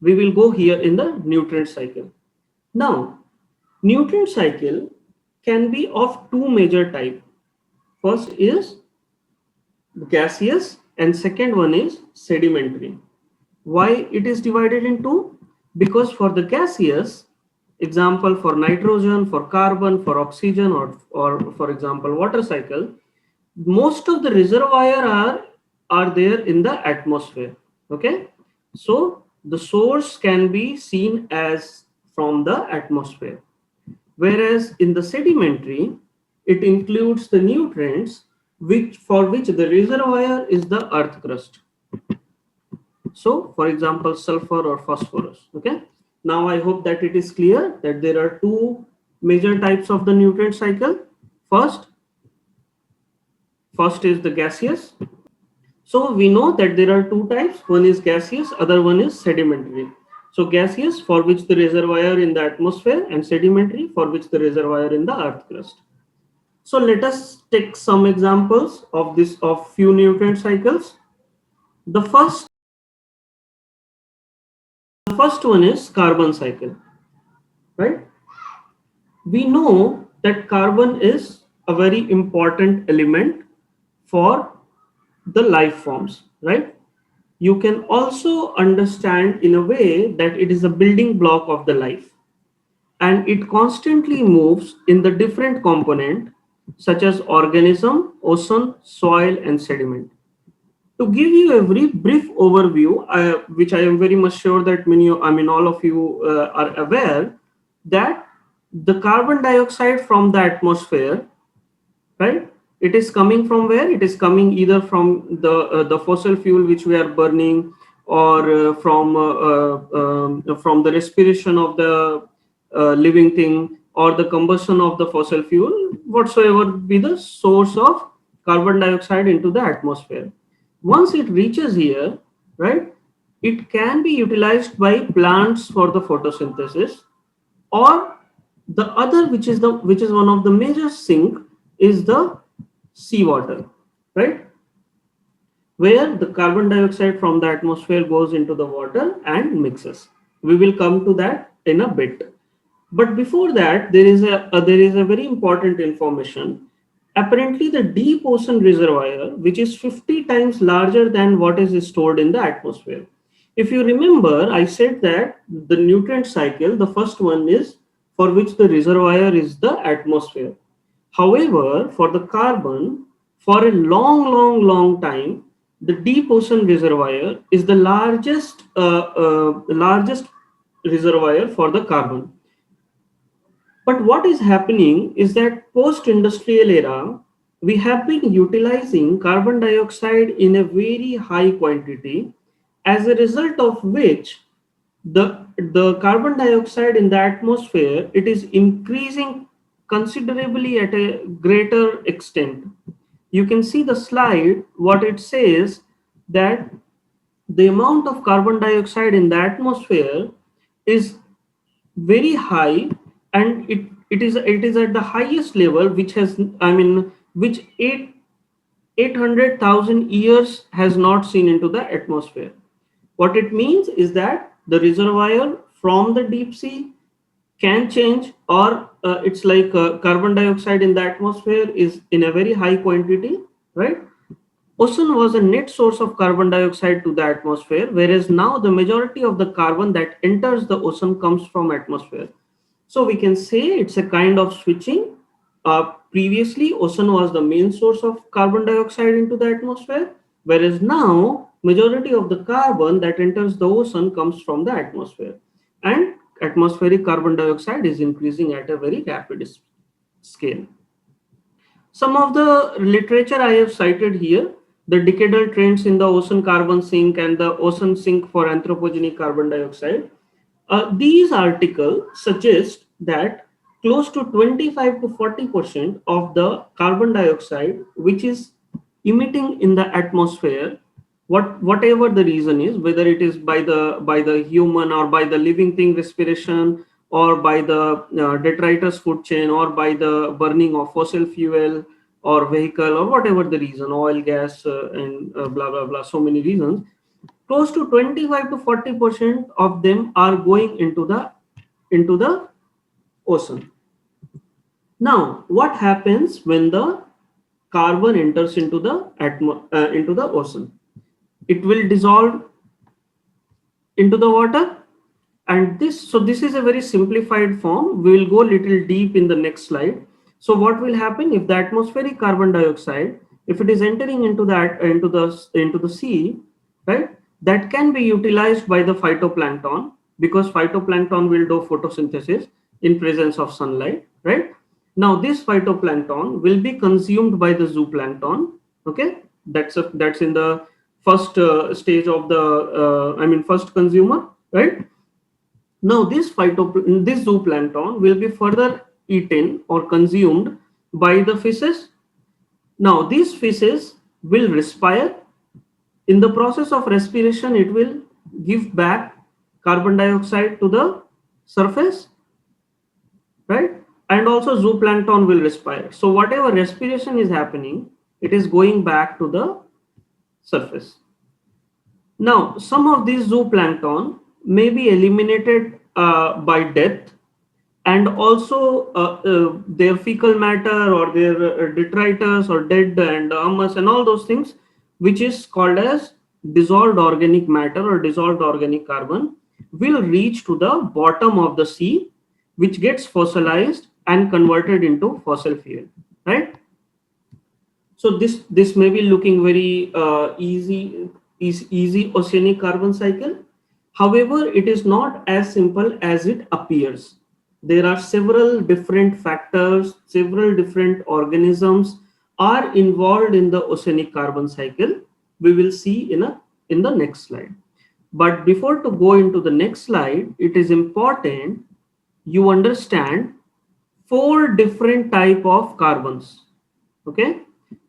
We will go here in the nutrient cycle. Now, nutrient cycle can be of two major types. First is gaseous and second one is sedimentary. Why it is divided into? Because for the gaseous, example for nitrogen, for carbon, for oxygen, or for example water cycle, most of the reservoir are there in the atmosphere. Okay, so the source can be seen as from the atmosphere, whereas in the sedimentary it includes the nutrients which for which the reservoir is the earth crust. So for example sulfur or phosphorus. Okay, now I hope that it is clear that there are two major types of the nutrient cycle. First is the gaseous. So we know that there are two types, one is gaseous, other one is sedimentary. So gaseous for which the reservoir in the atmosphere and sedimentary for which the reservoir in the earth crust. So let us take some examples of this of few nutrient cycles. The first one is carbon cycle, right? We know that carbon is a very important element for the life forms, right? You can also understand in a way that it is a building block of the life, and it constantly moves in the different component such as organism, ocean, soil and sediment. To give you a very brief overview, which I am very much sure that all of you are aware, that the carbon dioxide from the atmosphere, right? It is coming from where? It is coming either from the fossil fuel which we are burning, or from the respiration of the living thing, or the combustion of the fossil fuel, whatsoever be the source of carbon dioxide into the atmosphere. Once it reaches here, right, it can be utilized by plants for the photosynthesis, or the other, which is one of the major sink, is the seawater, right, where the carbon dioxide from the atmosphere goes into the water and mixes. We will come to that in a bit. But before that, there is a very important information. Apparently, the deep ocean reservoir, which is 50 times larger than what is stored in the atmosphere. If you remember, I said that the nutrient cycle, the first one is for which the reservoir is the atmosphere. However, for the carbon, for a long time, the deep ocean reservoir is the largest reservoir for the carbon. But what is happening is that post-industrial era, we have been utilizing carbon dioxide in a very high quantity, as a result of which the carbon dioxide in the atmosphere, it is increasing considerably at a greater extent. You can see the slide, what it says, that the amount of carbon dioxide in the atmosphere is very high, and it is at the highest level which has, which 800,000 years has not seen into the atmosphere. What it means is that the reservoir from the deep sea can change, or it's like carbon dioxide in the atmosphere is in a very high quantity, right? Ocean was a net source of carbon dioxide to the atmosphere, whereas now the majority of the carbon that enters the ocean comes from atmosphere. So we can say it's a kind of switching. Previously, ocean was the main source of carbon dioxide into the atmosphere, whereas now majority of the carbon that enters the ocean comes from the atmosphere, and atmospheric carbon dioxide is increasing at a very rapid scale. Some of the literature I have cited here, the decadal trends in the ocean carbon sink and the ocean sink for anthropogenic carbon dioxide. These articles suggest that close to 25 to 40% of the carbon dioxide which is emitting in the atmosphere, whatever the reason is, whether it is by the human or by the living thing respiration, or by the detritus food chain, or by the burning of fossil fuel or vehicle, or whatever the reason, oil, gas, and blah blah blah, so many reasons, close to 25 to 40% of them are going into the ocean. Now, what happens when the carbon enters into the into the ocean? It will dissolve into the water, and this is a very simplified form. We will go little deep in the next slide. So what will happen if the atmospheric carbon dioxide, if it is entering into that into the sea, right, that can be utilized by the phytoplankton, because phytoplankton will do photosynthesis in presence of sunlight, right? Now this phytoplankton will be consumed by the zooplankton. Okay, that's in the first stage of the first consumer, right? Now this zooplankton will be further eaten or consumed by the fishes. Now these fishes will respire. In the process of respiration, it will give back carbon dioxide to the surface, right? And also zooplankton will respire. So whatever respiration is happening, it is going back to the surface. Now, some of these zooplankton may be eliminated by death, and also their fecal matter or their detritus or dead and humus and all those things, which is called as dissolved organic matter or dissolved organic carbon, will reach to the bottom of the sea, which gets fossilized and converted into fossil fuel, right? So this may be looking very easy oceanic carbon cycle. However, it is not as simple as it appears. There are several different factors, several different organisms are involved in the oceanic carbon cycle. We will see in the next slide. But before to go into the next slide, it is important you understand four different type of carbons. Okay,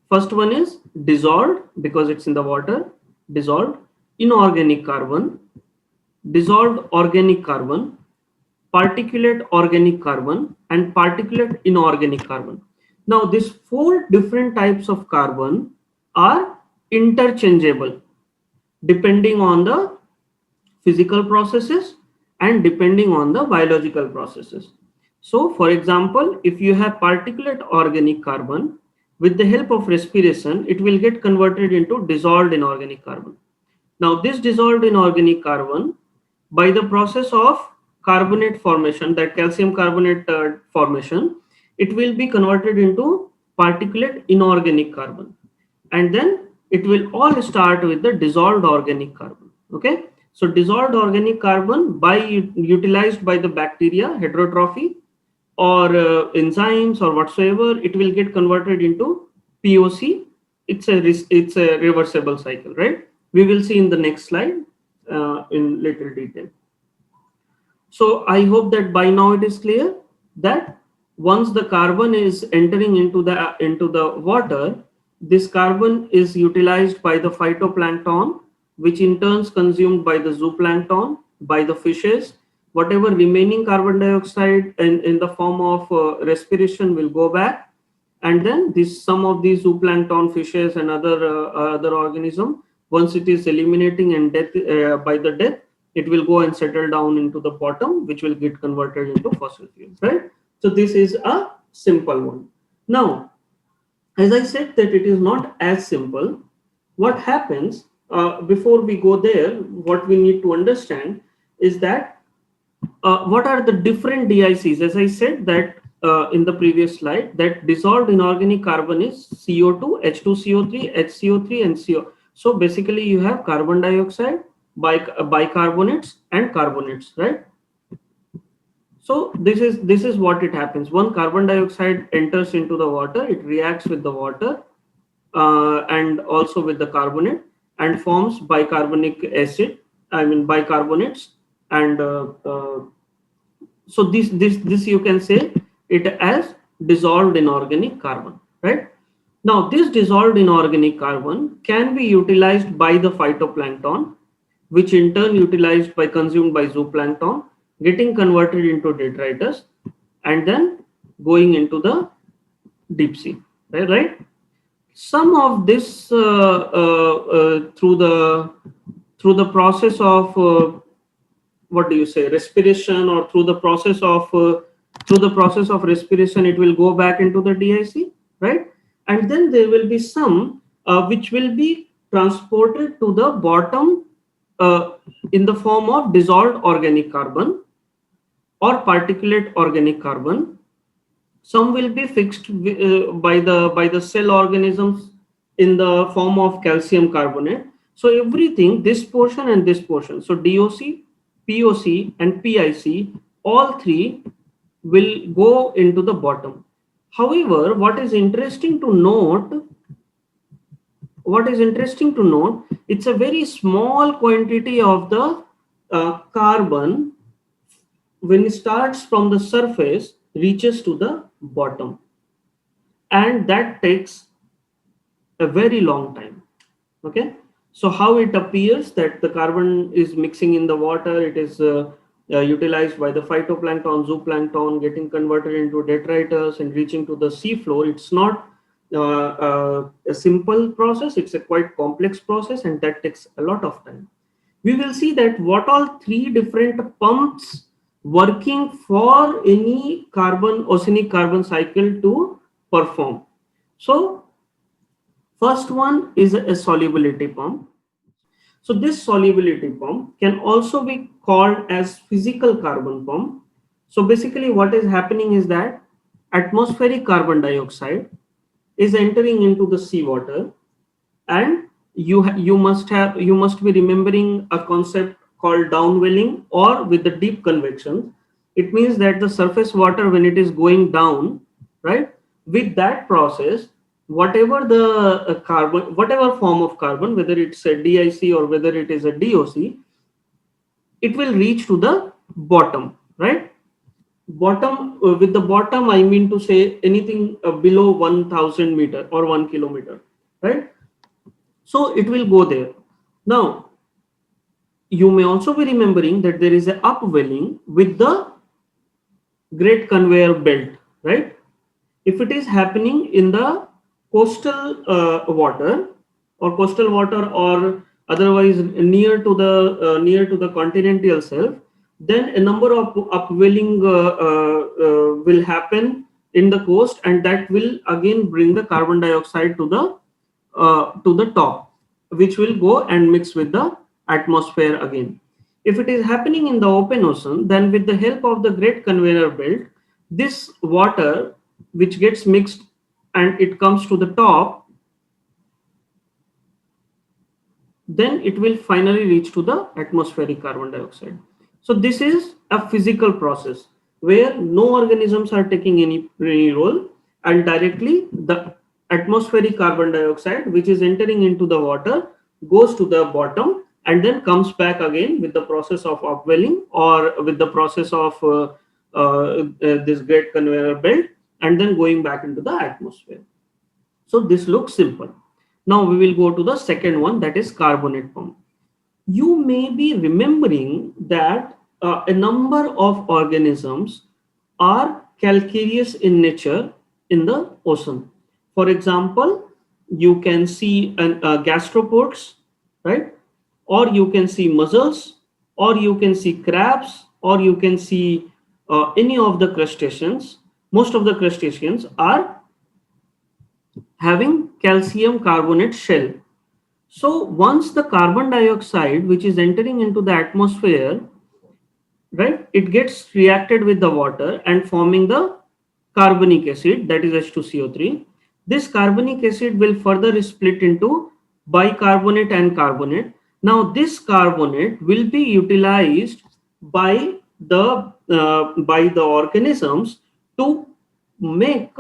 first one is dissolved, because it's in the water, dissolved inorganic carbon, dissolved organic carbon, particulate organic carbon, and particulate inorganic carbon. Now these four different types of carbon are interchangeable depending on the physical processes and depending on the biological processes. So for example, if you have particulate organic carbon, with the help of respiration, it will get converted into dissolved inorganic carbon. Now this dissolved inorganic carbon, by the process of carbonate formation, that calcium carbonate formation, it will be converted into particulate inorganic carbon, and then it will all start with the dissolved organic carbon. Okay, so dissolved organic carbon, by utilized by the bacteria heterotrophy or enzymes or whatsoever, it will get converted into POC. It's a reversible cycle, right? We will see in the next slide in little detail. So I hope that by now it is clear that once the carbon is entering into the water, this carbon is utilized by the phytoplankton, which in turn is consumed by the zooplankton, by the fishes. Whatever remaining carbon dioxide in the form of respiration will go back, and then some of these zooplankton, fishes, and other organism, once it is eliminating and death by the death, it will go and settle down into the bottom, which will get converted into fossil fuels, right? So this is a simple one. Now, as I said that it is not as simple. What happens before we go there, what we need to understand is that what are the different DICs? As I said that in the previous slide, that dissolved inorganic carbon is CO2, H2CO3, HCO3, and CO. So basically you have carbon dioxide, bicarbonates, and carbonates, right? So this is what it happens. When carbon dioxide enters into the water, it reacts with the water and also with the carbonate and forms bicarbonic acid, bicarbonates, and so this you can say it as dissolved inorganic carbon, right? Now this dissolved inorganic carbon can be utilized by the phytoplankton, which in turn utilized by consumed by zooplankton, getting converted into detritus, and then going into the deep sea, right? Some of this through the through the process of what do you say, respiration, or through the process of respiration, it will go back into the DIC, right? And then there will be some which will be transported to the bottom uh, in the form of dissolved organic carbon or particulate organic carbon. Some will be fixed by the cell organisms in the form of calcium carbonate. So everything, this portion and this portion, so DOC, POC and PIC, all three will go into the bottom. However, what is interesting to note, it's a very small quantity of the carbon when it starts from the surface reaches to the bottom, and that takes a very long time. Okay, so how it appears that the carbon is mixing in the water, it is utilized by the phytoplankton, zooplankton, getting converted into detritus and reaching to the sea floor. It's not a simple process, it's a quite complex process, and that takes a lot of time. We will see that what all three different pumps working for any carbon oceanic carbon cycle to perform. So first one is a solubility pump. So this solubility pump can also be called as physical carbon pump. So basically what is happening is that atmospheric carbon dioxide is entering into the seawater, and you must be remembering a concept called downwelling, or with the deep convection. It means that the surface water, when it is going down, right, with that process, whatever the carbon, whatever form of carbon, whether it's a DIC or whether it is a DOC, it will reach to the bottom, right? Bottom, with the bottom I mean to say anything below 1000 meter or 1 kilometer, right? So it will go there. Now you may also be remembering that there is a upwelling with the great conveyor belt, right? If it is happening in the coastal water, or otherwise near to the continental shelf, then a number of upwelling will happen in the coast, and that will again bring the carbon dioxide to the top, which will go and mix with the atmosphere again. If it is happening in the open ocean, then with the help of the great conveyor belt, this water which gets mixed and it comes to the top, then it will finally reach to the atmospheric carbon dioxide. So this is a physical process where no organisms are taking any role, and directly the atmospheric carbon dioxide which is entering into the water goes to the bottom and then comes back again with the process of upwelling, or with the process of this great conveyor belt, and then going back into the atmosphere. So this looks simple. Now we will go to the second one, that is carbonate pump. You may be remembering that a number of organisms are calcareous in nature in the ocean. For example, you can see gastropods, right? Or you can see mussels, or you can see crabs, or you can see any of the crustaceans. Most of the crustaceans are having calcium carbonate shell. So once the carbon dioxide which is entering into the atmosphere, right, it gets reacted with the water and forming the carbonic acid, that is H2CO3. This carbonic acid will further split into bicarbonate and carbonate. Now this carbonate will be utilized by the organisms to make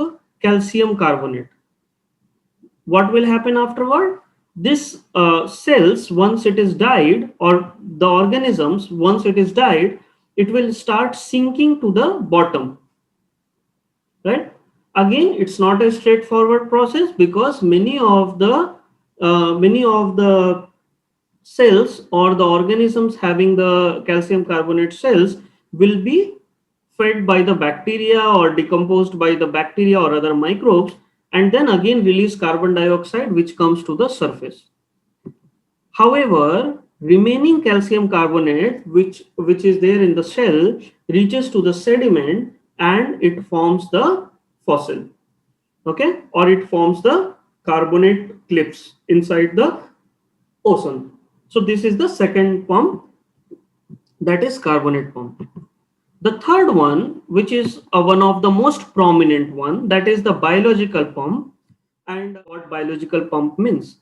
calcium carbonate. What will happen afterward? This cells, once it is died, or the organisms, once it is died, it will start sinking to the bottom, right? Again, it's not a straightforward process, because many of the cells or the organisms having the calcium carbonate cells will be fed by the bacteria or decomposed by the bacteria or other microbes, and then again release carbon dioxide which comes to the surface. However, remaining calcium carbonate, which is there in the shell, reaches to the sediment and it forms the fossil. Okay, or it forms the carbonate cliffs inside the ocean. So this is the second pump, that is carbonate pump. The third one, which is one of the most prominent one, that is the biological pump. And what biological pump means?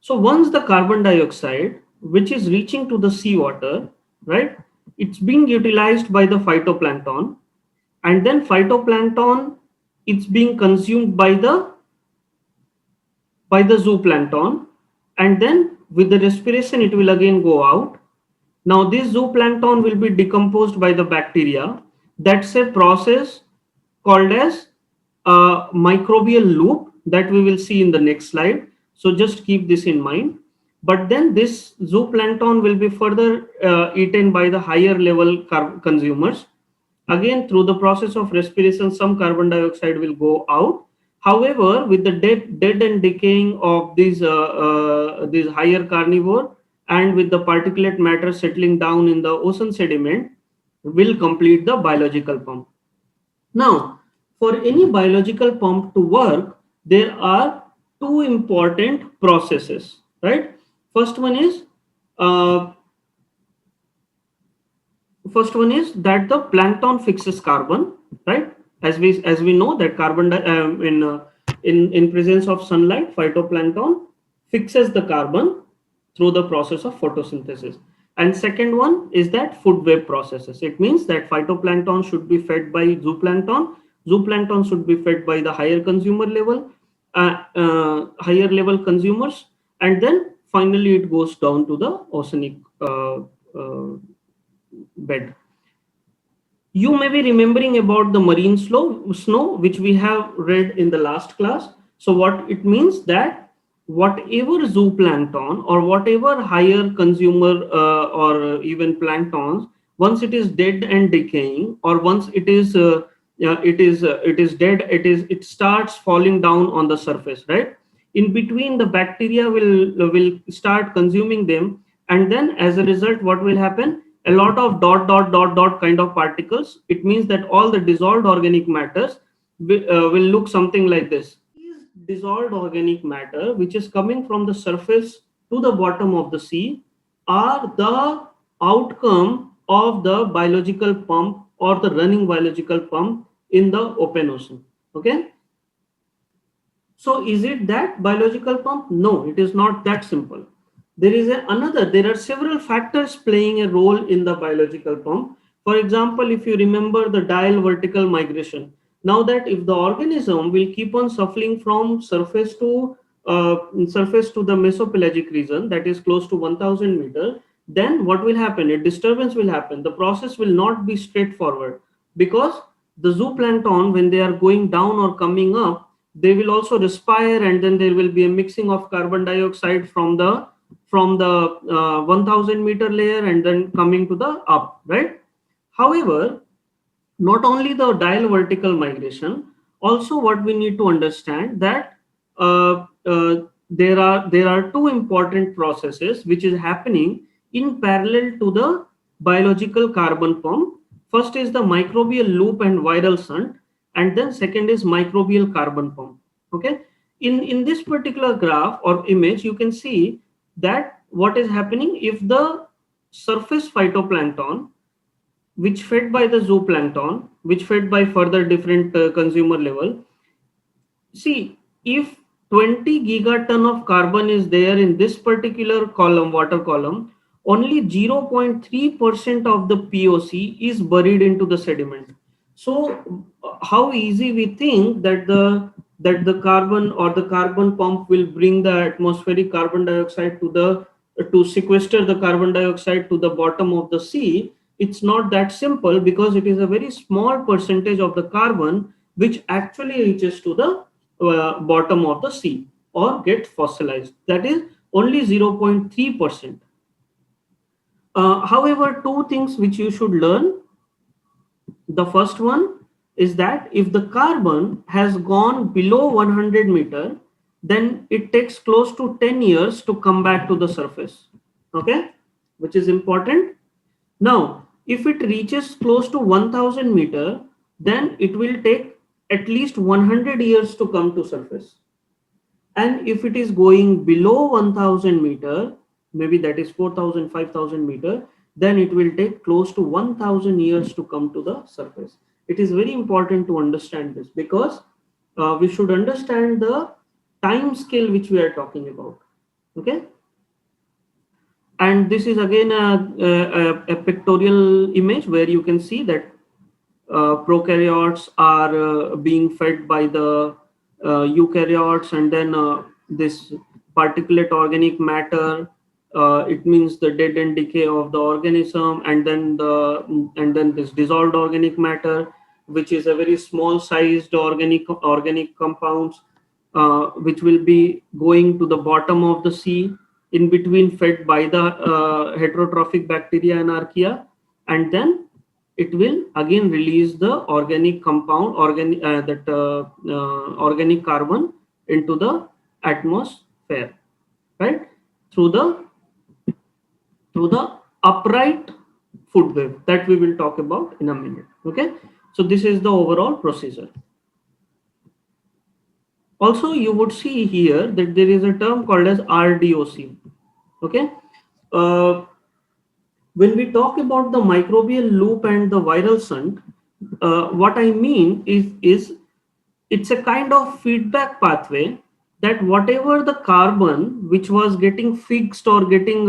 So once the carbon dioxide, which is reaching to the seawater, right, it's being utilized by the phytoplankton, and then phytoplankton, it's being consumed by the zooplankton, and then with the respiration it will again go out. Now this zooplankton will be decomposed by the bacteria. That's a process called as a microbial loop that we will see in the next slide. So just keep this in mind. But then this zooplankton will be further eaten by the higher level consumers. Again, through the process of respiration, some carbon dioxide will go out. However, with the dead and decaying of these higher carnivore, and with the particulate matter settling down in the ocean sediment, will complete the biological pump. Now, for any biological pump to work, there are two important processes, right? First one is uh, first one is that the plankton fixes carbon, right? As we know that in presence of sunlight, phytoplankton fixes the carbon through the process of photosynthesis. And second one is that food web processes. It means that phytoplankton should be fed by zooplankton. Zooplankton should be fed by the higher level consumers, and then finally it goes down to the oceanic uh, bed. You may be remembering about the marine snow, which we have read in the last class. So what it means that whatever zooplankton or whatever higher consumer or even planktons, once it is dead and decaying, or once it is dead, it starts falling down on the surface, right? In between, the bacteria will start consuming them, and then as a result, what will happen? A lot of dot kind of particles. It means that all the dissolved organic matters will look something like this. These dissolved organic matter, which is coming from the surface to the bottom of the sea, are the outcome of the biological pump or the running biological pump in the open ocean. Okay. So is it that biological pump? No, it is not that simple. There are several factors playing a role in the biological pump. For example, if you remember the diel vertical migration, now that if the organism will keep on suffering from surface to the mesopelagic region, that is close to 1000 meter, then what will happen? A disturbance will happen. The process will not be straightforward, because the zooplankton, when they are going down or coming up, they will also respire, and then there will be a mixing of carbon dioxide from the 1000 meter layer and then coming to the up, right? However, not only the diel vertical migration, also what we need to understand that there are two important processes which is happening in parallel to the biological carbon pump. First is the microbial loop and viral shunt, and then second is microbial carbon pump. Okay, in this particular graph or image, you can see that what is happening if the surface phytoplankton, which fed by the zooplankton, which fed by further different consumer level. See, if 20 gigaton of carbon is there in this particular column, water column, only 0.3% of the POC is buried into the sediment. So how easy we think that the carbon or the carbon pump will bring the atmospheric carbon dioxide to sequester the carbon dioxide to the bottom of the sea. It's not that simple, because it is a very small percentage of the carbon which actually reaches to the bottom of the sea or get fossilized. That is only 0.3%. However, two things which you should learn. The first one is that if the carbon has gone below 100 meter, then it takes close to 10 years to come back to the surface. okay, which is important. Now, if it reaches close to 1000 meter, then it will take at least 100 years to come to surface. And if it is going below 1000 meter, maybe that is 4000, 5000 meter, then it will take close to 1000 years to come to the surface. It is very important to understand this, because we should understand the time scale which we are talking about. Okay. And this is again a pictorial image where you can see that prokaryotes are being fed by the eukaryotes, and then this particulate organic matter, it means the dead end decay of the organism, and then this dissolved organic matter, which is a very small sized organic compounds, which will be going to the bottom of the sea, in between fed by the heterotrophic bacteria and archaea, and then it will again release the organic compound, organic carbon into the atmosphere, right, through the upright food web that we will talk about in a minute. Okay, so this is the overall procedure. Also, you would see here that there is a term called as RDOC. Okay, uh, when we talk about the microbial loop and the viral shunt, what I mean is it's a kind of feedback pathway, that whatever the carbon which was getting fixed or getting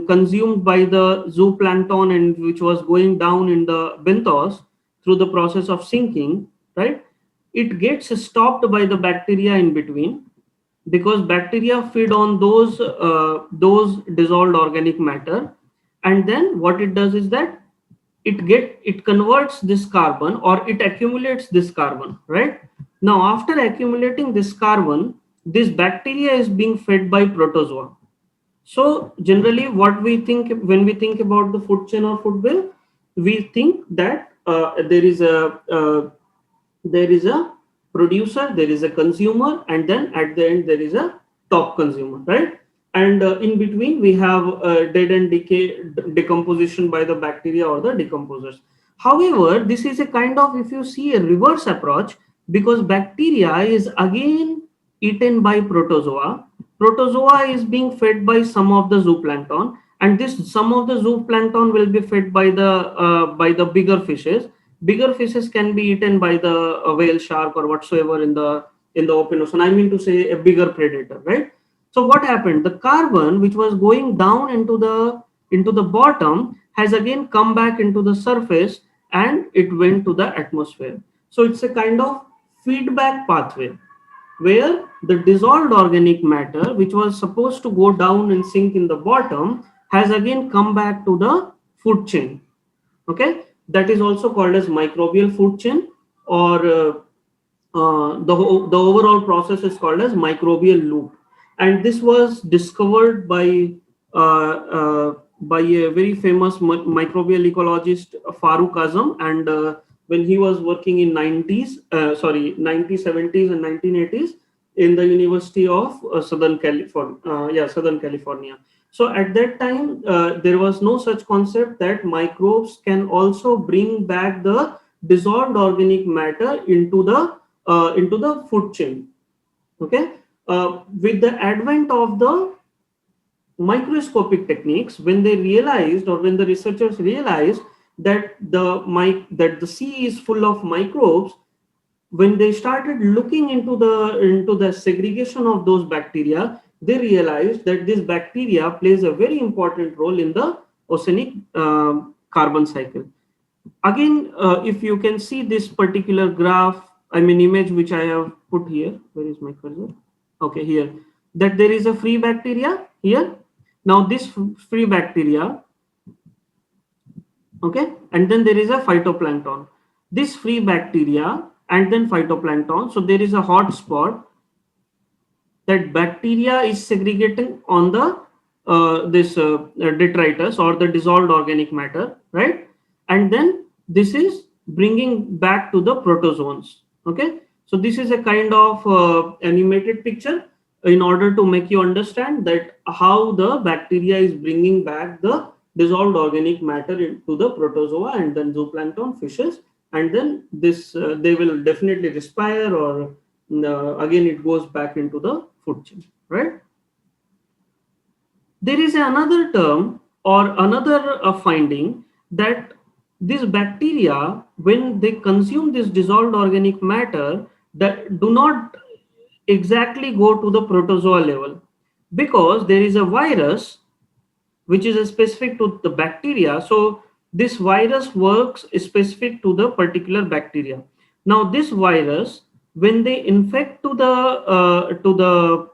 consumed by the zooplankton, and which was going down in the benthos through the process of sinking, right, it gets stopped by the bacteria in between, because bacteria feed on those dissolved organic matter, and then what it does is that it converts this carbon, or it accumulates this carbon, right. Now after accumulating this carbon, this bacteria is being fed by protozoa. So generally what we think when we think about the food chain or food web, we think that there is a producer, there is a consumer, and then at the end there is a top consumer, right. And in between we have dead and decomposition by the bacteria or the decomposers. However, this is a kind of, if you see, a reverse approach, because bacteria is again eaten by protozoa. Protozoa is being fed by some of the zooplankton, and this some of the zooplankton will be fed by the bigger fishes. Bigger fishes can be eaten by the whale, shark, or whatsoever in the open ocean. I mean to say a bigger predator, right? So what happened? The carbon which was going down into the bottom has again come back into the surface, and it went to the atmosphere. So it's a kind of feedback pathway, where the dissolved organic matter which was supposed to go down and sink in the bottom has again come back to the food chain. Okay, that is also called as microbial food chain, or the overall process is called as microbial loop. And this was discovered by a very famous microbial ecologist, Farooq Azam, and when he was working in 1970s and 1980s in the University of Southern California. Southern California. So at that time, there was no such concept that microbes can also bring back the dissolved organic matter into the food chain. Okay, with the advent of the microscopic techniques, when they realized, or when the researchers realized that the sea is full of microbes, when they started looking into the segregation of those bacteria, they realized that this bacteria plays a very important role in the oceanic carbon cycle. Again, if you can see this particular graph, image which I have put here. Where is my cursor? Okay, here. That there is a free bacteria here. Now this free bacteria, okay, and then there is a phytoplankton. This free bacteria and then phytoplankton. So there is a hot spot that bacteria is segregating on the this detritus, or the dissolved organic matter, right? And then this is bringing back to the protozoans. Okay, so this is a kind of animated picture. in order to make you understand that how the bacteria is bringing back the dissolved organic matter into the protozoa and then zooplankton fishes, and then this they will definitely respire, or again it goes back into the food chain, right? There is another term or another finding that these bacteria, when they consume this dissolved organic matter, that do not exactly go to the protozoa level, because there is a virus which is specific to the bacteria. So this virus works specific to the particular bacteria. Now this virus, when they infect to the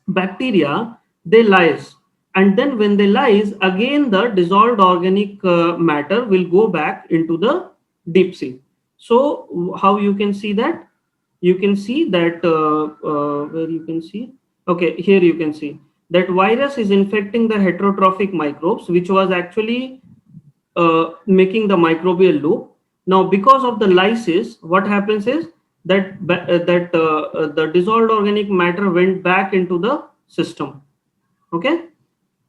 bacteria, they lyse, and then when they lyse again, the dissolved organic matter will go back into the deep sea. So how you can see that? You can see that where you can see, okay, here you can see that virus is infecting the heterotrophic microbes, which was actually making the microbial loop. Now because of the lysis, what happens is that the dissolved organic matter went back into the system. Okay,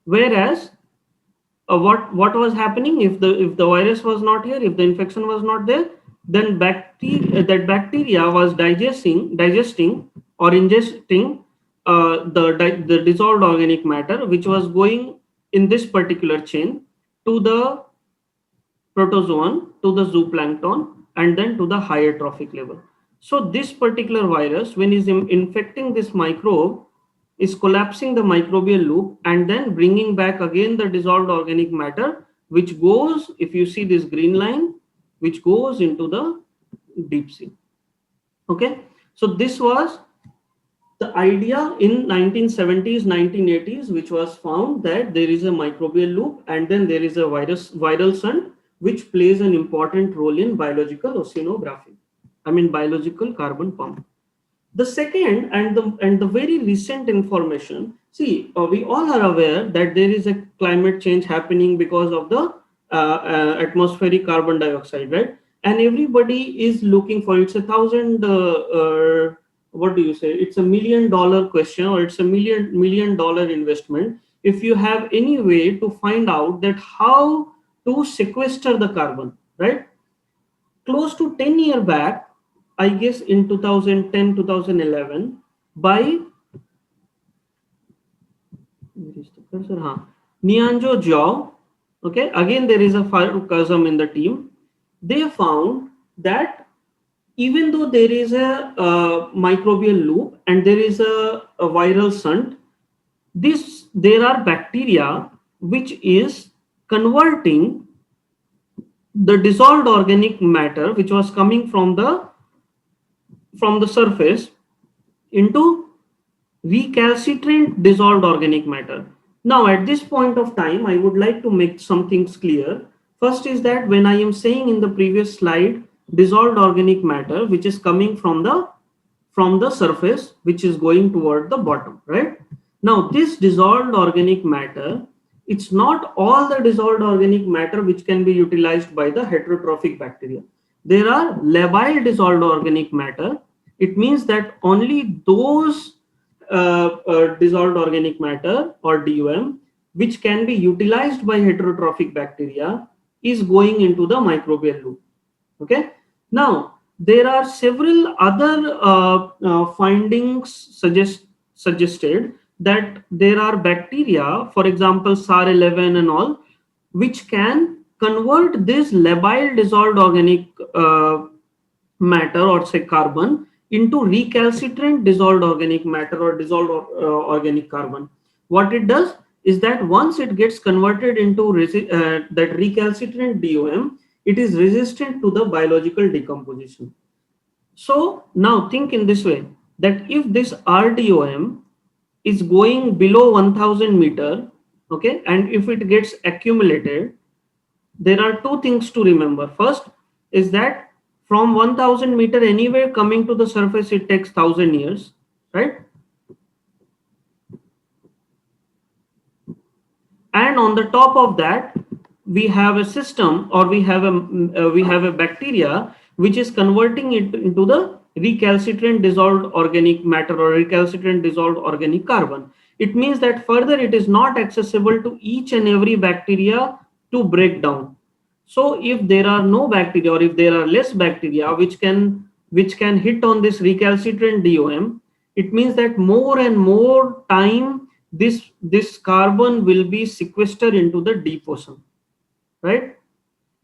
whereas what was happening, if the virus was not here, if the infection was not there, then bacteria was digesting or ingesting the dissolved organic matter, which was going in this particular chain to the protozoan, to the zooplankton, and then to the higher trophic level. So this particular virus, when is infecting this microbe, is collapsing the microbial loop and then bringing back again the dissolved organic matter, which goes, if you see this green line, which goes into the deep sea. Okay, so this was the idea in 1970s, 1980s, which was found that there is a microbial loop and then there is a viral shunt, which plays an important role in biological oceanography. I mean biological carbon pump. The second and the very recent information. See, we all are aware that there is a climate change happening because of the atmospheric carbon dioxide, right? And everybody is looking for, it's a thousand. What do you say? It's $1 million question, or it's a million dollar investment. If you have any way to find out that how to sequester the carbon, right? Close to 10 years back, I guess in 2010, 2011, by where is the cursor? Nianjo Jiao. Okay, again there is a sarcasm in the team. They found that even though there is a microbial loop and there is a viral shunt, there are bacteria which is converting the dissolved organic matter which was coming from the surface into recalcitrant dissolved organic matter. Now, at this point of time, I would like to make some things clear. First is that when I am saying in the previous slide, dissolved organic matter, which is coming from the surface, which is going toward the bottom, right? Now, this dissolved organic matter, it's not all the dissolved organic matter which can be utilized by the heterotrophic bacteria. There are labile dissolved organic matter. It means that only those dissolved organic matter, or DOM, which can be utilized by heterotrophic bacteria, is going into the microbial loop. Okay. Now there are several other findings suggested that there are bacteria, for example SAR11 and all, which can convert this labile dissolved organic matter, or say carbon, into recalcitrant dissolved organic matter, or dissolved organic carbon. What it does is that once it gets converted into that recalcitrant DOM, it is resistant to the biological decomposition. So now think in this way, that if this RDOM is going below 1000 meter, okay, and if it gets accumulated, there are two things to remember. First is that from 1000 meter anywhere coming to the surface, it takes 1000 years, right? And on the top of that, we have a system, or we have a bacteria which is converting it into the recalcitrant dissolved organic matter or recalcitrant dissolved organic carbon. It means that further it is not accessible to each and every bacteria to break down. So if there are no bacteria or if there are less bacteria which can hit on this recalcitrant DOM, it means that more and more time this carbon will be sequestered into the deep ocean, right?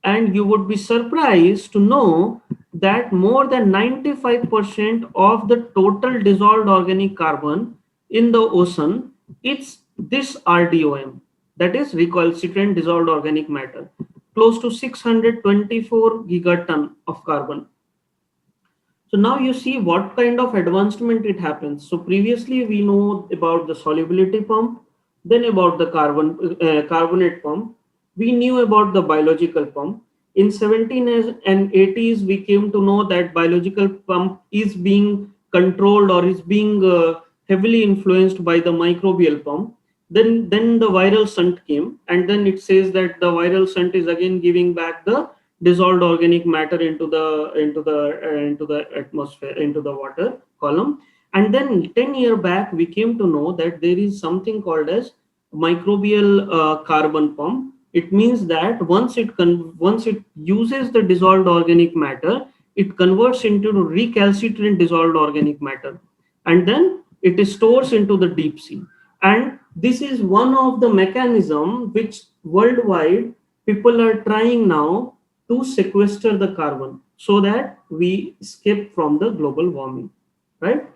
And you would be surprised to know that more than 95% of the total dissolved organic carbon in the ocean, it's this RDOM, that is recalcitrant dissolved organic matter, close to 624 gigaton of carbon. So now you see what kind of advancement it happens. So previously we know about the solubility pump, then about the carbonate pump. We knew about the biological pump. In 17s and 80s, we came to know that biological pump is being controlled or is being heavily influenced by the microbial pump. Then the viral shunt came, and then it says that the viral shunt is again giving back the dissolved organic matter into the atmosphere, into the water column. And then 10 years back we came to know that there is something called as microbial carbon pump. It means that once it uses the dissolved organic matter, it converts into recalcitrant dissolved organic matter, and then it stores into the deep sea. And this is one of the mechanism which worldwide people are trying now to sequester the carbon so that we escape from the global warming, right?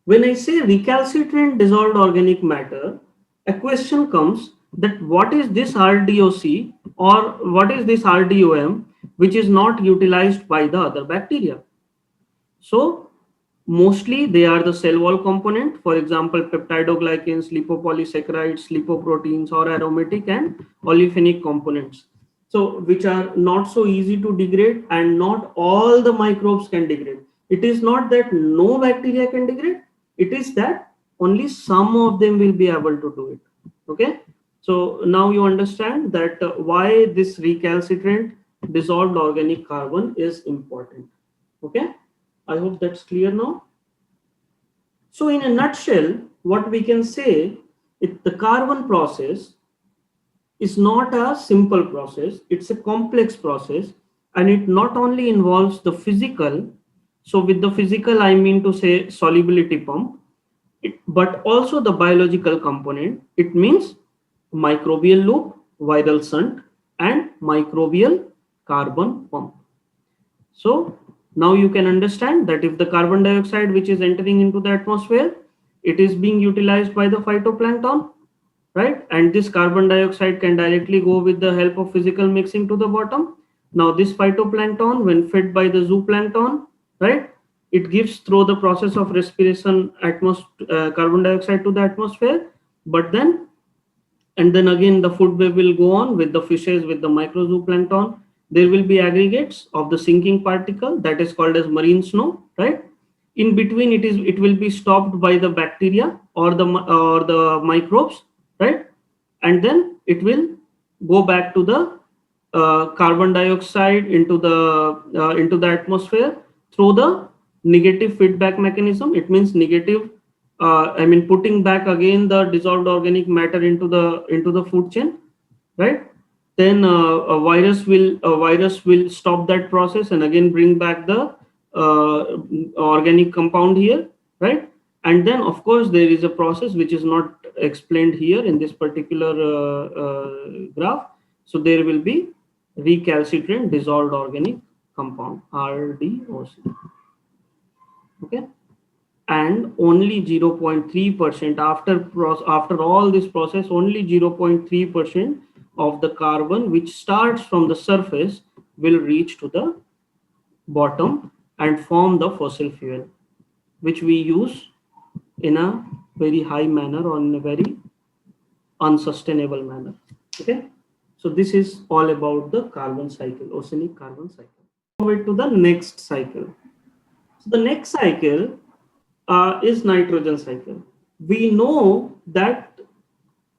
When I say recalcitrant dissolved organic matter, a question comes that what is this RDOC or what is this RDOM which is not utilized by the other bacteria? So mostly they are the cell wall component, for example, peptidoglycans, lipopolysaccharides, lipoproteins, or aromatic and olefinic components. So which are not so easy to degrade, and not all the microbes can degrade. It is not that no bacteria can degrade, it is that only some of them will be able to do it. Okay. So now you understand that why this recalcitrant dissolved organic carbon is important. Okay. I hope that's clear now. So in a nutshell, what we can say is the carbon process is not a simple process, it's a complex process, and it not only involves the physical, so with the physical I mean to say solubility pump, but also the biological component. It means microbial loop, viral shunt, and microbial carbon pump. So now you can understand that if the carbon dioxide which is entering into the atmosphere, it is being utilized by the phytoplankton, right? And this carbon dioxide can directly go with the help of physical mixing to the bottom. Now this phytoplankton, when fed by the zooplankton, right, it gives through the process of respiration carbon dioxide to the atmosphere. But then and then again the food web will go on with the fishes, with the microzooplankton. There will be aggregates of the sinking particle that is called as marine snow, right? In between it will be stopped by the bacteria or the microbes, right? And then it will go back to the carbon dioxide into the atmosphere through the negative feedback mechanism. It means negative, I mean putting back again the dissolved organic matter into the food chain, right? Then a virus will stop that process and again bring back the organic compound here, right? And then of course there is a process which is not explained here in this particular graph. So there will be recalcitrant dissolved organic compound, RDOC. Okay. And only 0.3% after all this process, only 0.3% of the carbon which starts from the surface will reach to the bottom and form the fossil fuel, which we use in a very high manner or in a very unsustainable manner. Okay. So this is all about the carbon cycle, oceanic carbon cycle. Move to the next cycle. So the next cycle is nitrogen cycle. We know that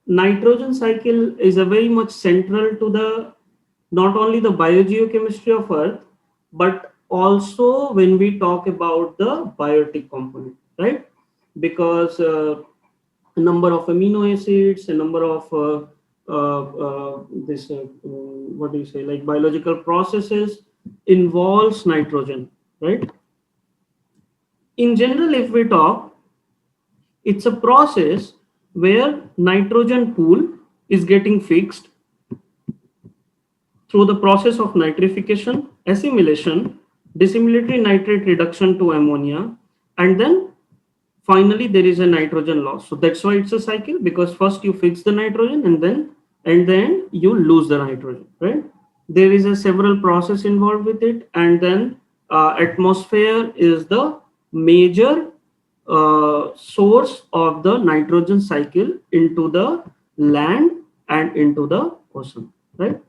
nitrogen cycle is a very much central to the not only the biogeochemistry of Earth, but also when we talk about the biotic component, right? Because a number of amino acids, a number of what do you say, like biological processes involves nitrogen, right? In general, if we talk, it's a process where nitrogen pool is getting fixed through the process of nitrification, assimilation, dissimilatory nitrate reduction to ammonia, and then finally there is a nitrogen loss. So that's why it's a cycle, because first you fix the nitrogen and then you lose the nitrogen, right? There is a several process involved with it, and then atmosphere is the major source of the nitrogen cycle into the land and into the ocean, right?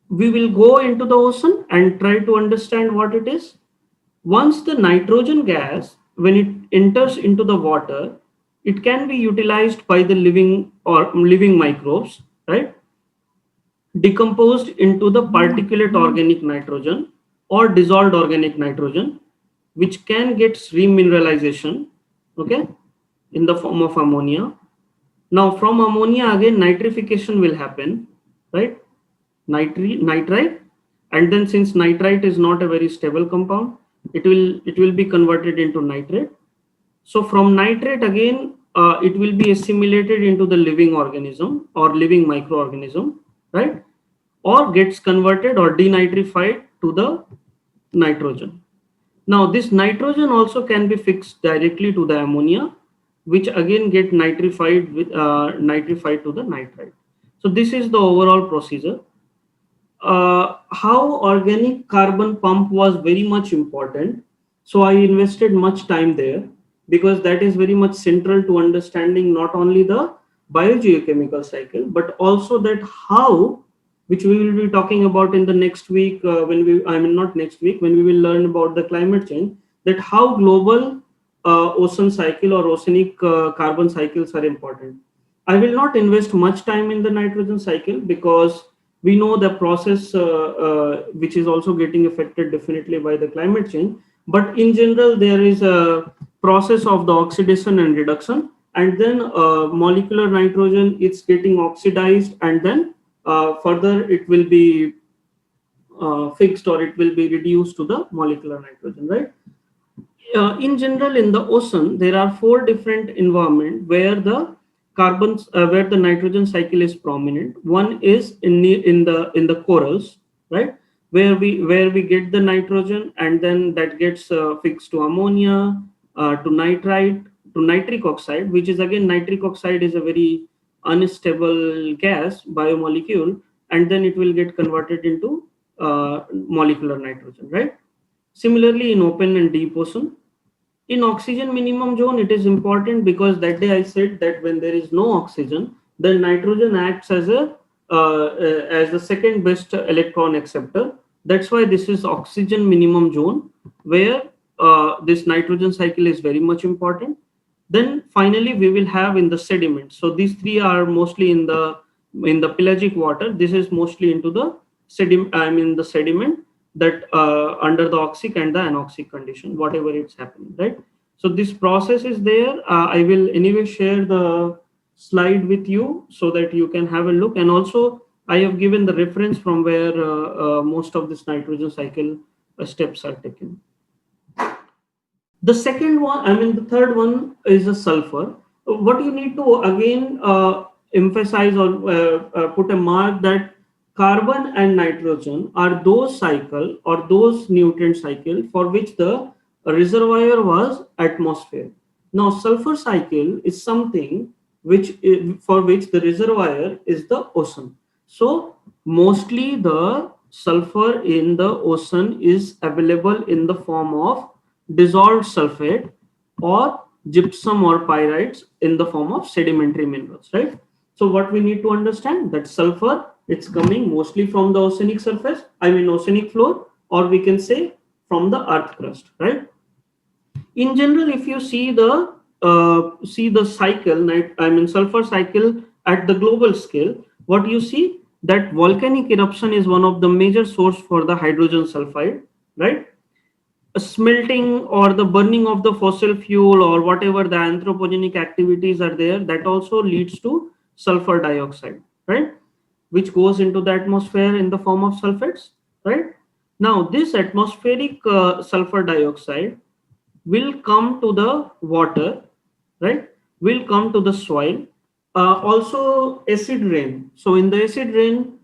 We will go into the ocean and try to understand what it is. Once the nitrogen gas, when it enters into the water, it can be utilized by the living microbes, right? Decomposed into the particulate organic nitrogen or dissolved organic nitrogen, which can get remineralization, okay, in the form of ammonia. Now, from ammonia again, nitrification will happen, right? Nitrite, and then since nitrite is not a very stable compound, it will be converted into nitrate. So from nitrate again, it will be assimilated into the living organism or living microorganism, right? Or gets converted or denitrified to the nitrogen. Now this nitrogen also can be fixed directly to the ammonia, which again get nitrified to the nitrite. So this is the overall procedure. How organic carbon pump was very much important. So I invested much time there because that is very much central to understanding not only the biogeochemical cycle, but also that how, which we will be talking about in the next week not next week, when we will learn about the climate change, that how global ocean cycle or oceanic carbon cycles are important. I will not invest much time in the nitrogen cycle because we know the process which is also getting affected definitely by the climate change. But in general, there is a process of the oxidation and reduction, and then molecular nitrogen, it's getting oxidized, and then further it will be fixed or it will be reduced to the molecular nitrogen, right? In general, in the ocean, there are four different environments where the where the nitrogen cycle is prominent. One is in the corals, right, where we get the nitrogen, and then that gets fixed to ammonia, to nitrite, to nitric oxide, which is again, nitric oxide is a very unstable gas biomolecule, and then it will get converted into molecular nitrogen, right? Similarly, in open and deep ocean, in oxygen minimum zone, it is important because that day I said that when there is no oxygen, then nitrogen acts as the second best electron acceptor. That's why this is oxygen minimum zone, where this nitrogen cycle is very much important. Then finally we will have in the sediment. So these three are mostly in the pelagic water. This is mostly into the the sediment that under the oxic and the anoxic condition, whatever it's happening, right? So this process is there. I will anyway share the slide with you so that you can have a look. And also I have given the reference from where most of this nitrogen cycle steps are taken. The second one, the third one is a sulfur. What you need to again emphasize or put a mark that carbon and nitrogen are those cycle or those nutrient cycle for which the reservoir was atmosphere. Now sulfur cycle is something for which the reservoir is the ocean. So mostly the sulfur in the ocean is available in the form of dissolved sulfate or gypsum or pyrites in the form of sedimentary minerals, right? So what we need to understand that sulfur, it's coming mostly from the oceanic surface, oceanic floor, or we can say from the earth crust, right? In general, if you see the cycle, sulfur cycle at the global scale, what you see that volcanic eruption is one of the major source for the hydrogen sulfide. right? Smelting or the burning of the fossil fuel or whatever the anthropogenic activities are there, that also leads to sulfur dioxide, right? Which goes into the atmosphere in the form of sulfates, right? Now this atmospheric sulfur dioxide will come to the water, right? Will come to the soil. Also acid rain. So in the acid rain,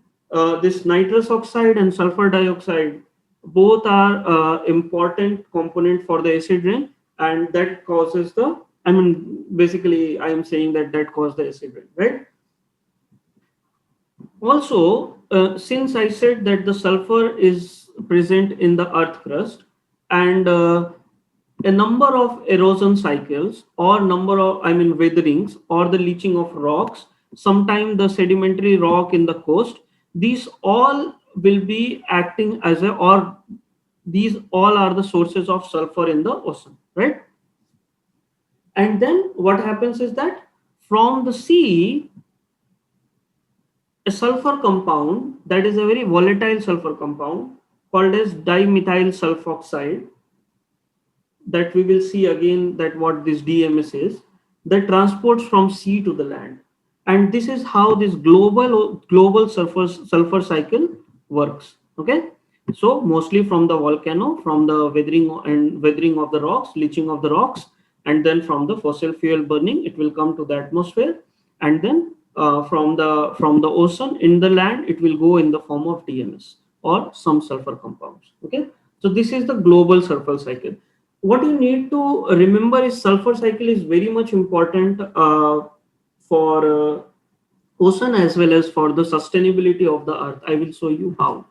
this nitrous oxide and sulfur dioxide both are important component for the acid rain, and that causes the, I mean, basically I am saying that that causes the acid rain, right? Also, since I said that the sulfur is present in the earth crust, and a number of erosion cycles or number of, I mean, weatherings or the leaching of rocks, sometimes the sedimentary rock in the coast, these all will be acting as a, or these all are the sources of sulfur in the ocean, right? And then what happens is that from the sea, a sulfur compound, that is a very volatile sulfur compound called as dimethyl sulfoxide, that we will see again that what this DMS is, that transports from sea to the land. And this is how this global sulfur cycle works. Okay, so mostly from the volcano, from the weathering of the rocks, leaching of the rocks, and then from the fossil fuel burning, it will come to the atmosphere, and then from the ocean in the land, it will go in the form of DMS or some sulfur compounds. Okay, so this is the global sulfur cycle. What you need to remember is sulfur cycle is very much important for ocean as well as for the sustainability of the earth. I will show you how.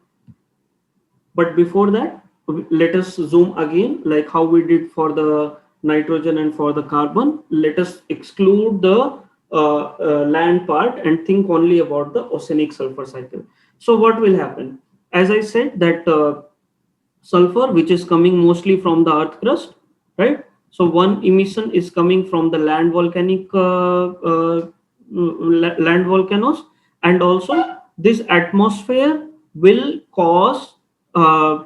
But before that, let us zoom again, like how we did for the nitrogen and for the carbon. Let us exclude the land part and think only about the oceanic sulfur cycle. So what will happen? As I said that sulfur, which is coming mostly from the earth crust, right? So one emission is coming from the land land volcanoes, and also this atmosphere will cause uh,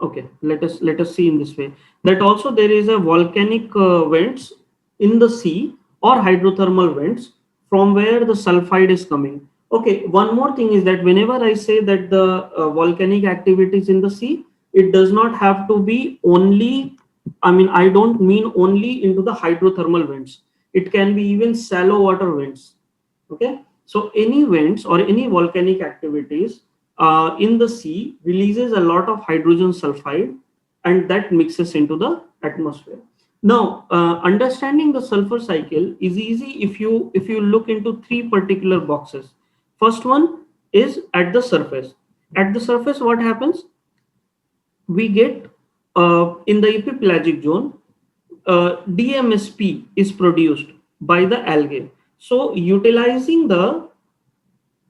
okay, let us see in this way, that also there is a volcanic vents in the sea or hydrothermal vents from where the sulfide is coming. Okay, one more thing is that whenever I say that the volcanic activities in the sea, it does not have to be only, I mean, I don't mean only into the hydrothermal vents. It can be even shallow water vents. Okay, so any vents or any volcanic activities in the sea releases a lot of hydrogen sulfide, and that mixes into the atmosphere. Now understanding the sulfur cycle is easy if you look into three particular boxes. First one is at the surface. At the surface, what happens? We get in the epipelagic zone, DMSP is produced by the algae. So utilizing the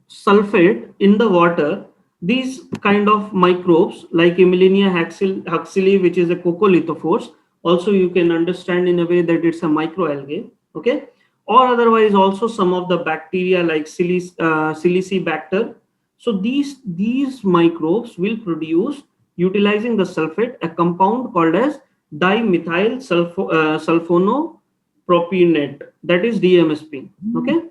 sulfate in the water, these kind of microbes like Emilia huxley, which is a coccolithophores, also you can understand in a way that it's a microalgae, okay, or otherwise also some of the bacteria like Silicibacter. So these microbes will produce, utilizing the sulfate, a compound called as dimethyl sulfonopropionate, that is DMSP. Okay,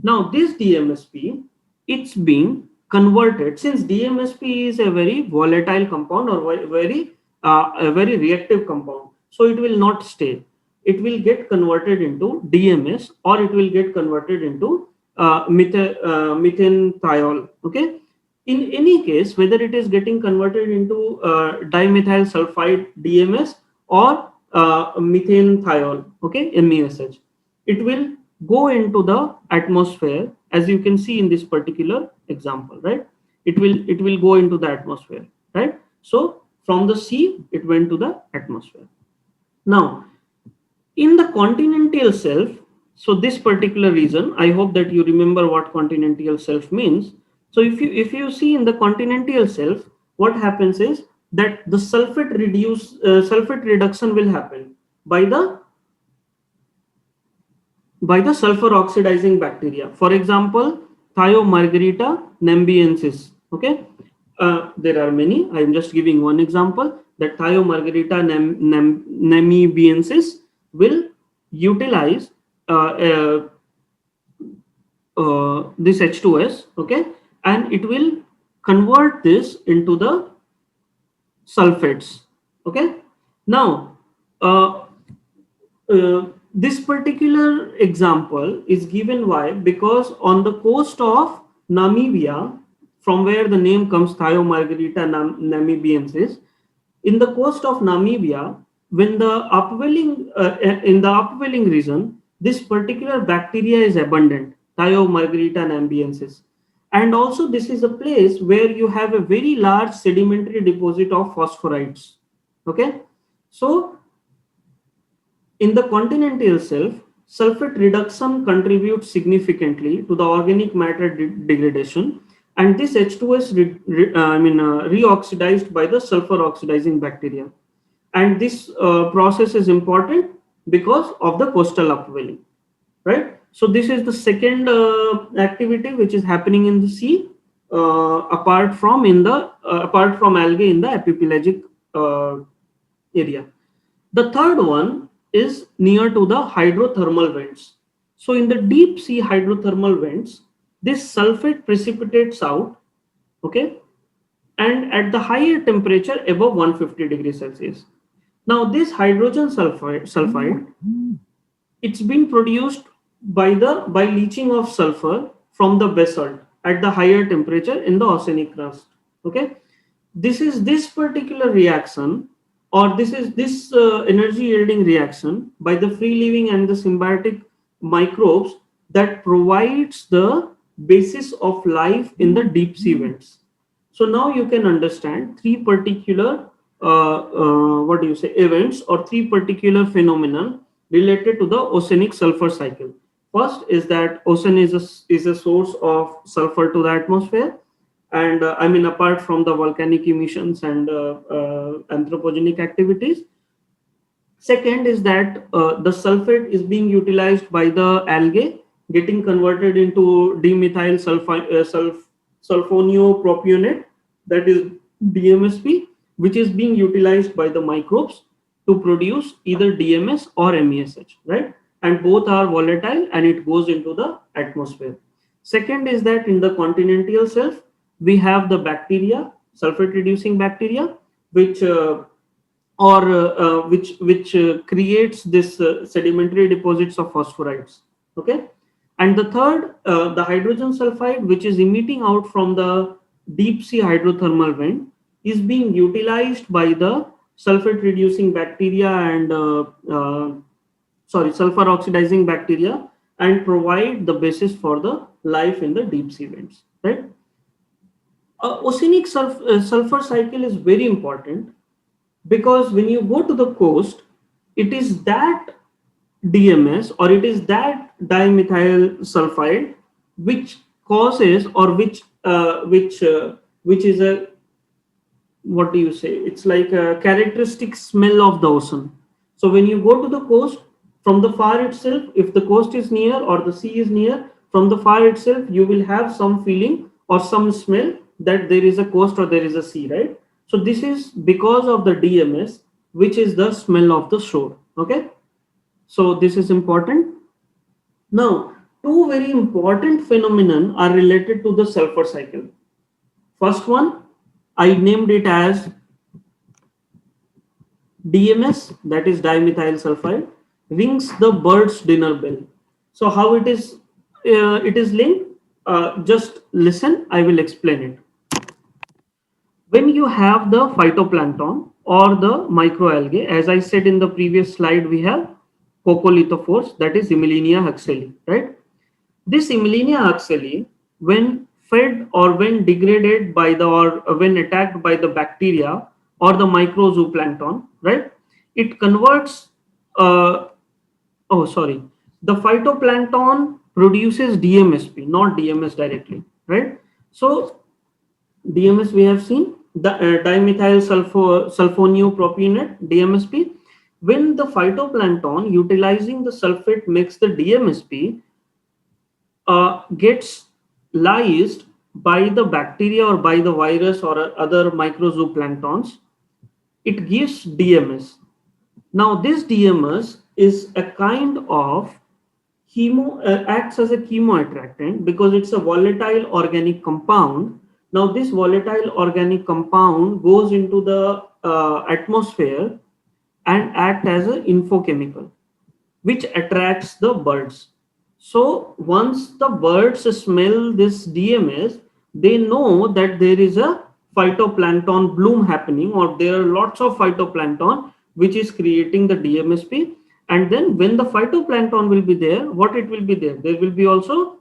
now this DMSP, it's being converted, since DMSP is a very volatile compound or a very reactive compound, so it will not stay. It will get converted into DMS, or it will get converted into methanethiol. Okay, in any case, whether it is getting converted into dimethyl sulfide DMS or methanethiol, okay, MESH, it will go into the atmosphere, as you can see in this particular example, right? It will go into the atmosphere, right? So from the sea it went to the atmosphere. Now in the continental shelf, so this particular region, I hope that you remember what continental shelf means. So if you see in the continental shelf, what happens is that the sulfate reduction will happen by the sulfur oxidizing bacteria. For example, Thiomargarita nambiensis. Okay, There are many. I am just giving one example, that Thiomargarita namibiensis will utilize uh, uh, this H2S, okay, and it will convert this into the sulfates, okay. Now, uh, this particular example is given why, because on the coast of Namibia, from where the name comes, Thiomargarita namibiensis, in the coast of Namibia, when the upwelling in the upwelling region, this particular bacteria is abundant, Thiomargarita namibiensis, and also this is a place where you have a very large sedimentary deposit of phosphorites. Okay, so in the continental shelf, sulfate reduction contributes significantly to the organic matter degradation, and this H2S reoxidized by the sulfur oxidizing bacteria. And this process is important because of the coastal upwelling, right? So this is the second activity which is happening in the sea, apart from algae in the epipelagic area. The third one is near to the hydrothermal vents. So in the deep sea hydrothermal vents, this sulfate precipitates out, okay, and at the higher temperature above 150 degrees Celsius. Now this hydrogen sulfide, it's been produced by leaching of sulfur from the basalt at the higher temperature in the oceanic crust. Okay, this particular reaction, or this energy yielding reaction by the free living and the symbiotic microbes that provides the basis of life in the deep sea vents. So now you can understand three particular what do you say events, or three particular phenomenon related to the oceanic sulfur cycle. First is that ocean is a source of sulfur to the atmosphere, and I mean, apart from the volcanic emissions and anthropogenic activities. Second is that the sulfate is being utilized by the algae, getting converted into dimethyl sulfoniopropanate, that is DMSP, which is being utilized by the microbes to produce either DMS or MESH, right? And both are volatile and it goes into the atmosphere. Second is that in the continental shelf, we have the bacteria, sulfate reducing bacteria, which creates this sedimentary deposits of phosphorites. Okay, and the third, the hydrogen sulfide, which is emitting out from the deep sea hydrothermal vent, is being utilized by the sulfate reducing bacteria and sulfur oxidizing bacteria, and provide the basis for the life in the deep sea vents, right? Oceanic sulfur cycle is very important, because when you go to the coast, it is that DMS, or it is that dimethyl sulfide, which causes, or which is a, what do you say, it's like a characteristic smell of the ocean. So when you go to the coast, from the far itself, if the coast is near or the sea is near, from the far itself you will have some feeling or some smell that there is a coast or there is a sea, right? So this is because of the DMS, which is the smell of the shore. Okay, so this is important. Now, two very important phenomenon are related to the sulfur cycle. First one, I named it as DMS, that is dimethyl sulfide, rings the bird's dinner bell. So how it is linked? Just listen, I will explain it. When you have the phytoplankton or the microalgae, as I said in the previous slide, we have coccolithophores, that is Emilinia huxley, right? This Emilinia huxley, when fed or when degraded by the, or when attacked by the bacteria or the microzooplankton, right? It converts, the phytoplankton produces DMSP, not DMS directly, right? So DMS we have seen, the dimethyl sulfoniopropanate, DMSP. When the phytoplankton utilizing the sulfate makes the DMSP, gets lysed by the bacteria or by the virus or other microzooplantons, it gives DMS. Now, this DMS is a kind of acts as a chemoattractant because it's a volatile organic compound. Now, this volatile organic compound goes into the atmosphere and act as an infochemical which attracts the birds. So once the birds smell this DMS, they know that there is a phytoplankton bloom happening, or there are lots of phytoplankton which is creating the DMSP. And then when the phytoplankton will be there, what it will be there? There will be also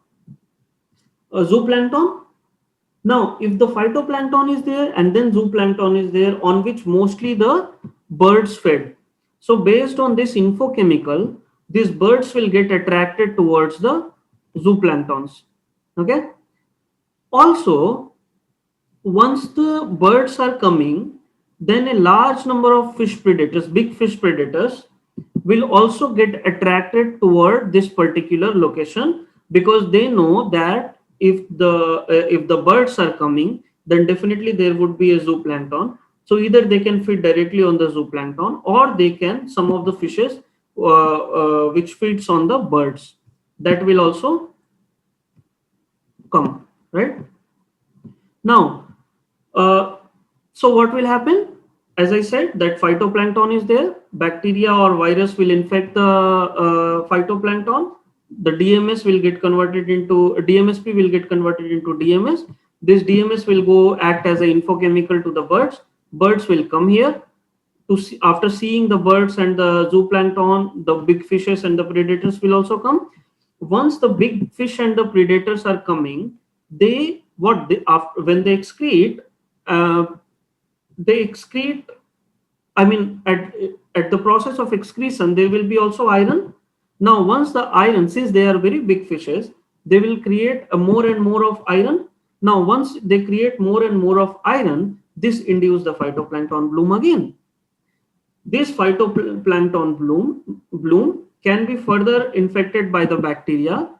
a zooplankton. Now, if the phytoplankton is there and then zooplankton is there, on which mostly the birds fed. So based on this infochemical, these birds will get attracted towards the zooplanktons. Okay. Also, once the birds are coming, then a large number of fish predators, big fish predators, will also get attracted toward this particular location because they know that if the birds are coming, then definitely there would be a zooplankton. So either they can feed directly on the zooplankton, or they can some of the fishes which feeds on the birds, that will also come, right? Now, so what will happen? As I said, that phytoplankton is there. Bacteria or virus will infect the phytoplankton. The DMS will get converted into DMSP will get converted into DMS. This DMS will go act as an infochemical to the birds. Birds will come here to see, after seeing the birds and the zooplankton, the big fishes and the predators will also come. Once the big fish and the predators are coming, they what they after when uh, they excrete. I mean, at the process of excretion, there will be also iron. Now, once the iron, since they are very big fishes, they will create a more and more of iron. Now, once they create more and more of iron, this induces the phytoplankton bloom again. This phytoplankton bloom can be further infected by the bacteria,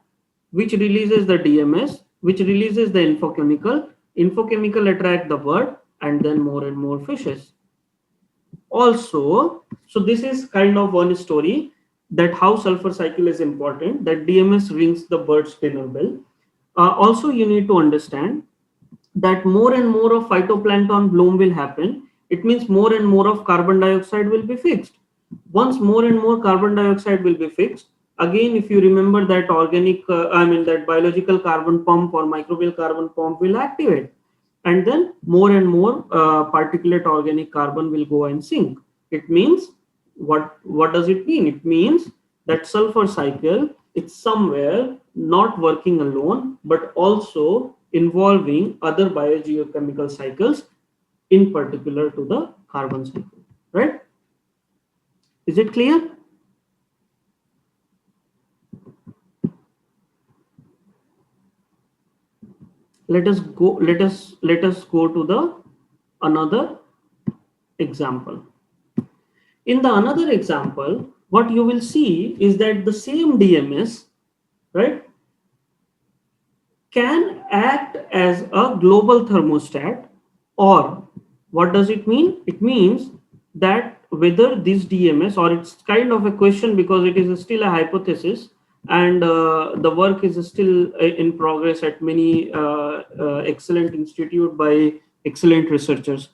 which releases the DMS, which releases the infochemical. Infochemical attract the bird, and then more and more fishes. Also, so this is kind of one story that how sulfur cycle is important, that DMS rings the bird's dinner bell. Also, you need to understand that more and more of phytoplankton bloom will happen. It means more and more of carbon dioxide will be fixed. Once more and more carbon dioxide will be fixed, again, if you remember that that biological carbon pump or microbial carbon pump will activate, and then more and more particulate organic carbon will go and sink. It means what does it mean? It means that sulfur cycle, it's somewhere not working alone, but also involving other biogeochemical cycles, in particular to the carbon cycle, right? Is it clear? Let us go to the another example. In the another example, what you will see is that the same DMS, right, can act as a global thermostat. Or what does it mean? It means that whether this DMS, or it's kind of a question because it is still a hypothesis, and the work is still in progress at many excellent institute by excellent researchers,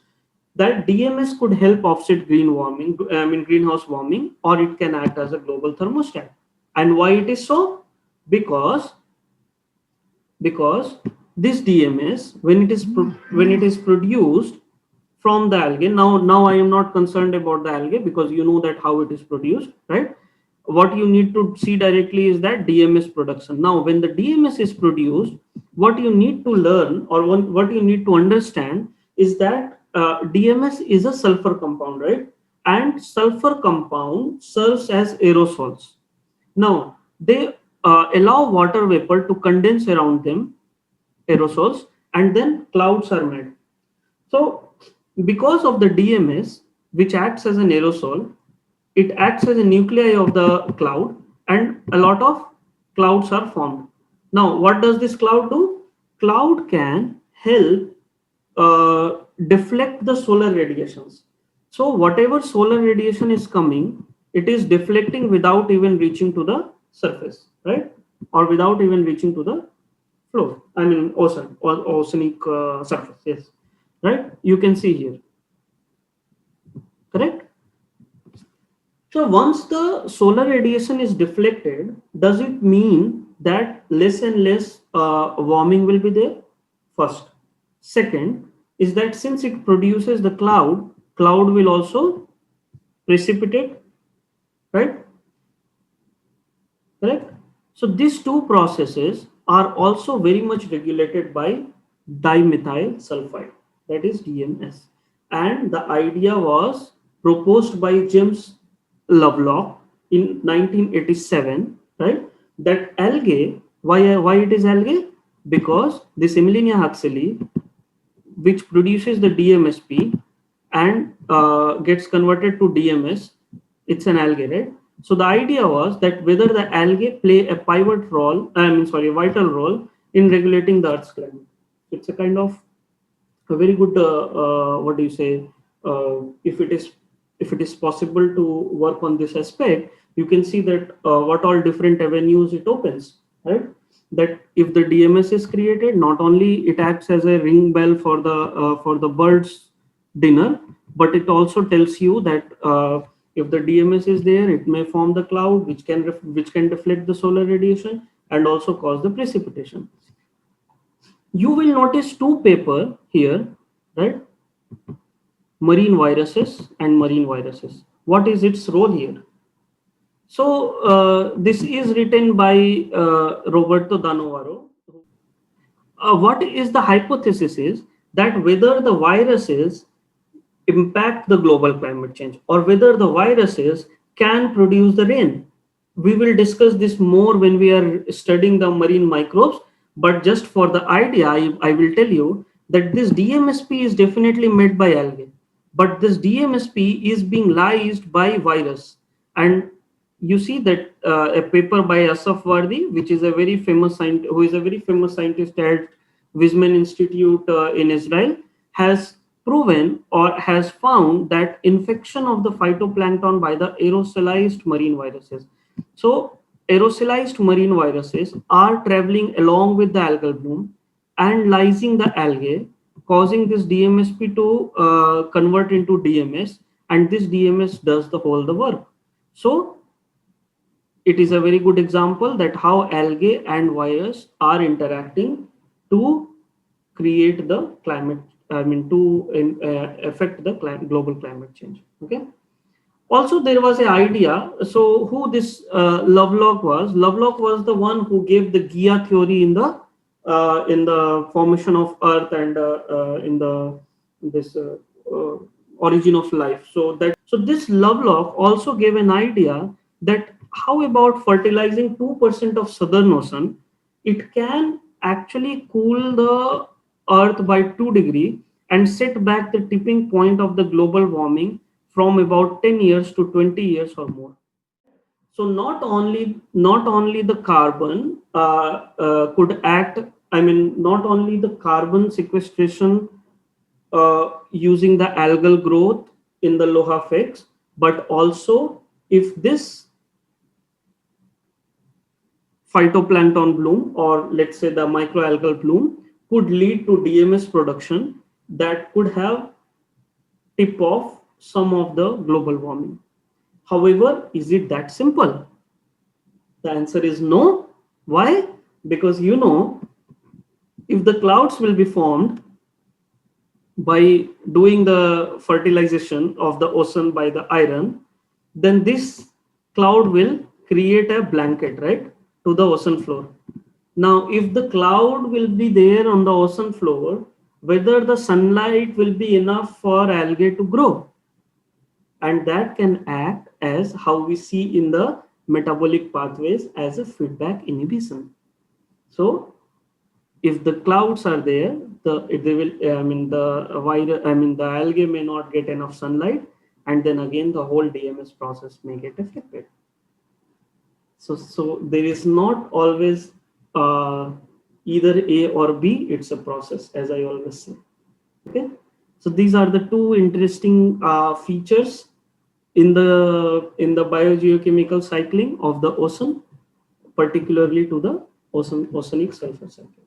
that DMS could help offset greenhouse warming, or it can act as a global thermostat. And why it is so? Because this DMS, when it is produced from the algae, now I am not concerned about the algae because you know that how it is produced, right? What you need to see directly is that DMS production. Now, when the DMS is produced, what you need to learn, or what you need to understand, is that DMS is a sulfur compound, right? And sulfur compound serves as aerosols. Now, they allow water vapor to condense around them, aerosols, and then clouds are made. So, because of the DMS, which acts as an aerosol, it acts as a nuclei of the cloud, and a lot of clouds are formed. Now, what does this cloud do? cloud can help deflect the solar radiations. So whatever solar radiation is coming, it is deflecting without even reaching to the surface, right? Or without even reaching to the floor. I mean, ocean or oceanic surface. Yes, right. You can see here, correct? So once the solar radiation is deflected, does it mean that less and less warming will be there? First. Second is that since it produces the cloud, cloud will also precipitate, right? Correct? So these two processes are also very much regulated by dimethyl sulfide, that is DMS. And the idea was proposed by James Lovelock in 1987, right? That algae, why it is algae? Because the Semillenia huxley, which produces the DMSP and gets converted to DMS, it's an algae, right? So the idea was that whether the algae play a pivot role, vital role in regulating the Earth's climate. It's a kind of a very good, what do you say? If it is possible to work on this aspect, you can see that what all different avenues it opens, right? That if the DMS is created, not only it acts as a ring bell for the bird's dinner, but it also tells you that if the DMS is there, it may form the cloud, which can deflect the solar radiation and also cause the precipitation. You will notice two paper here, right? Marine viruses and marine viruses. What is its role here? So this is written by Roberto Danovaro. What is the hypothesis is that whether the viruses impact the global climate change or whether the viruses can produce the rain. We will discuss this more when we are studying the marine microbes, but just for the idea, I will tell you that this DMSP is definitely made by algae, but this DMSP is being lysed by virus. And you see that a paper by Asaf Wardi, which is a very famous scientist, who is a very famous scientist at Weizmann Institute in Israel, has proven or has found that infection of the phytoplankton by the aerosolized marine viruses. So aerosolized marine viruses are traveling along with the algal bloom and lysing the algae, causing this DMSP to convert into DMS, and this DMS does the whole the work. So it is a very good example that how algae and virus are interacting to create the climate, to affect the global climate change. Okay. Also, there was an idea. So, who this Lovelock was? Lovelock was the one who gave the Gaia theory in the formation of Earth and in the this origin of life. So this Lovelock also gave an idea that how about fertilizing 2% of Southern Ocean? It can actually cool the Earth by 2 degrees and set back the tipping point of the global warming from about 10 years to 20 years or more. So not only the carbon could act. I mean, not only the carbon sequestration using the algal growth in the Loha fix, but also if this phytoplankton bloom, or let's say the microalgal bloom, could lead to DMS production, that could have tip off some of the global warming. However, is it that simple? The answer is no. Why? Because if the clouds will be formed by doing the fertilization of the ocean by the iron, then this cloud will create a blanket, right, to the ocean floor. Now, if the cloud will be there on the ocean floor, whether the sunlight will be enough for algae to grow, and that can act as how we see in the metabolic pathways as a feedback inhibition. So if the clouds are there, the algae may not get enough sunlight, and then again the whole DMS process may get affected. So there is not always either A or B, it's a process, as I always say. Okay, so these are the two interesting features in the biogeochemical cycling of the ocean, particularly to the oceanic sulfur cycle.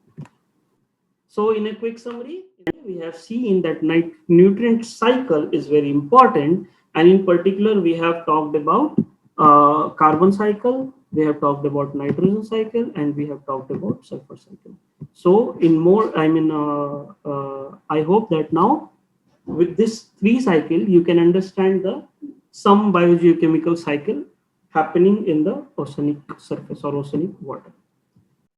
So in a quick summary, we have seen that nutrient cycle is very important, and in particular, we have talked about carbon cycle, we have talked about nitrogen cycle, and we have talked about sulfur cycle. So in more, I hope that now with this three cycle, you can understand the some biogeochemical cycle happening in the oceanic surface or oceanic water.